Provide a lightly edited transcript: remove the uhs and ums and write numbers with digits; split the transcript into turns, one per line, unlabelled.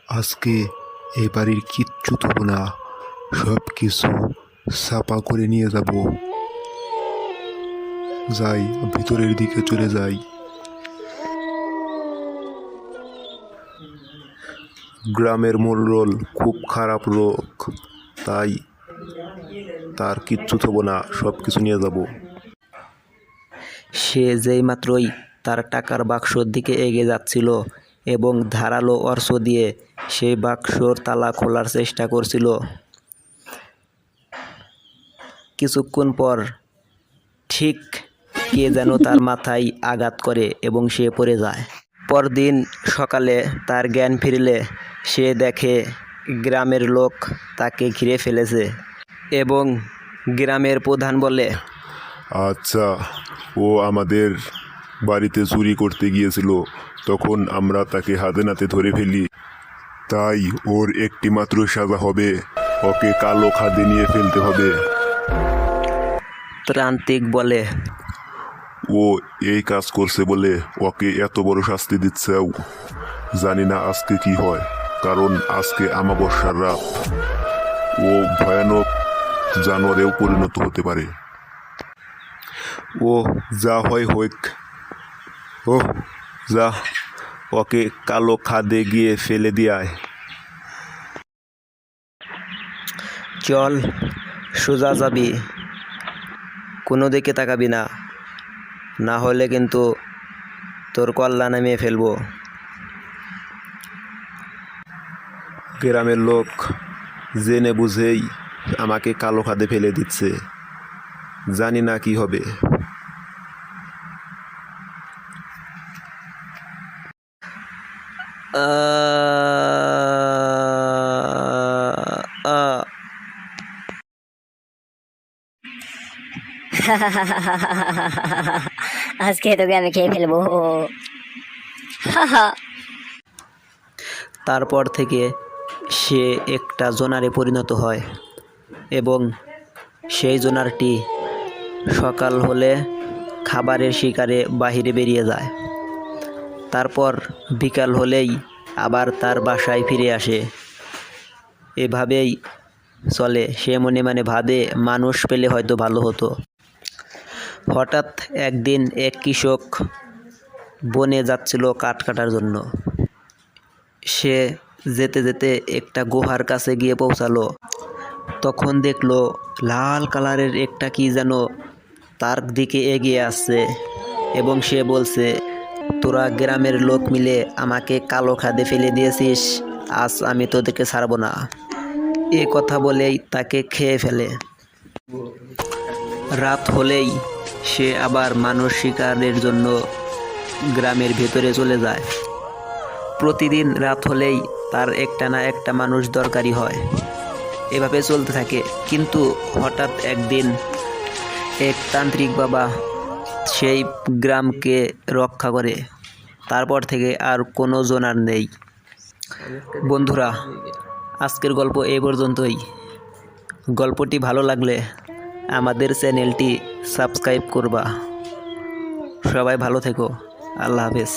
আজকে এ বাড়ির কিচ্ছু দেবো না, সব কিছু সাপা করে নিয়ে যাব। যাই, ভিতরের দিকে চলে যাই। গ্রামের মোড়ল খুব খারাপ লোক, তাই তার কিচ্ছু দেবো না, সব কিছু নিয়ে যাব।
সে যেই মাত্রই তার টাকার বাক্সর দিকে এগিয়ে যাচ্ছিল এবং ধারালো অর্শ দিয়ে সেই বাক্সর তালা খোলার চেষ্টা করছিল, কিছুক্ষণ পর ঠিক কে যেন তার মাথায় আঘাত করে এবং সে পড়ে যায়। পরদিন সকালে তার জ্ঞান ফিরলে সে দেখে গ্রামের লোক তাকে ঘিরে ফেলেছে এবং গ্রামের প্রধান বলে,
আচ্ছা, ও আমাদের বাড়িতে চুরি করতে গিয়েছিল, তখন আমরা তাকে হাতে নাতে ধরে ফেলি, তাই ওর একটি মাত্র সাজা হবে, ওকে কালো খাদে নিয়ে ফেলতে হবে।
ত্রান্তিক বলে,
ও এই কাজ করছে বলে ওকে এত বড় শাস্তি দিচ্ছেও। জানি না আজকে কি হয়, কারণ আজকে আমাবস্যার রাত, ও ভয়ানক জানোয়ারেও পরিণত হতে পারে। ও যা হয় হোক, ও যা, ওকে কালো খাদে গিয়ে ফেলে দিয়ায়।
চল, সোজা যাবি, কোনো দিকে তাকাবি না, না হলে কিন্তু তোর কল্লা নামিয়ে ফেলবো।
গ্রামের লোক জেনে বুঝেই আমাকে কালো খাদে ফেলে দিচ্ছে, জানি না কি হবে।
আজকে তোকে আমি খেয়ে ফেলবো।
তারপর থেকে সে একটা জোনারে পরিণত হয় এবং সেই জোনারটি সকাল হলে খাবারের শিকারে বাহিরে বেরিয়ে যায়। তারপর বিকাল হলেই আবার তার বাসায় ফিরে আসে। এভাবেই চলে। সে মনে মনে ভাবে, মানুষ পেলে হয়তো ভালো হতো। হঠাৎ একদিন এক কৃষক বনে যাচ্ছিল কাঠ কাটার জন্য। সে যেতে যেতে একটা গুহার কাছে গিয়ে পৌঁছালো। তখন দেখলো লাল কালারের একটা কি যেন তার দিকে এগিয়ে আসছে এবং সে বলছে, তোরা গ্রামের লোক মিলে আমাকে কালো খাদে ফেলে দিয়েছিস, আজ আমি তোদেরকে ছাড়বো না। এ কথা বলেই তাকে খেয়ে ফেলে। রাত হলেই সে আবার মানুষ শিকারের জন্য গ্রামের ভেতরে চলে যায়। প্রতিদিন রাত হলেই তার একটা না একটা মানুষ দরকারি হয়। এভাবে চলতে থাকে। কিন্তু হঠাৎ একদিন এক তান্ত্রিক বাবা সেই গ্রামকে রক্ষা করে। তারপর থেকে আর কোনো জোনার নেই। বন্ধুরা, আজকের গল্প এই পর্যন্তই। গল্পটি ভালো লাগলে আমাদের চ্যানেলটি সাবস্ক্রাইব করবা। সবাই ভালো থেকো। আল্লাহ হাফেজ।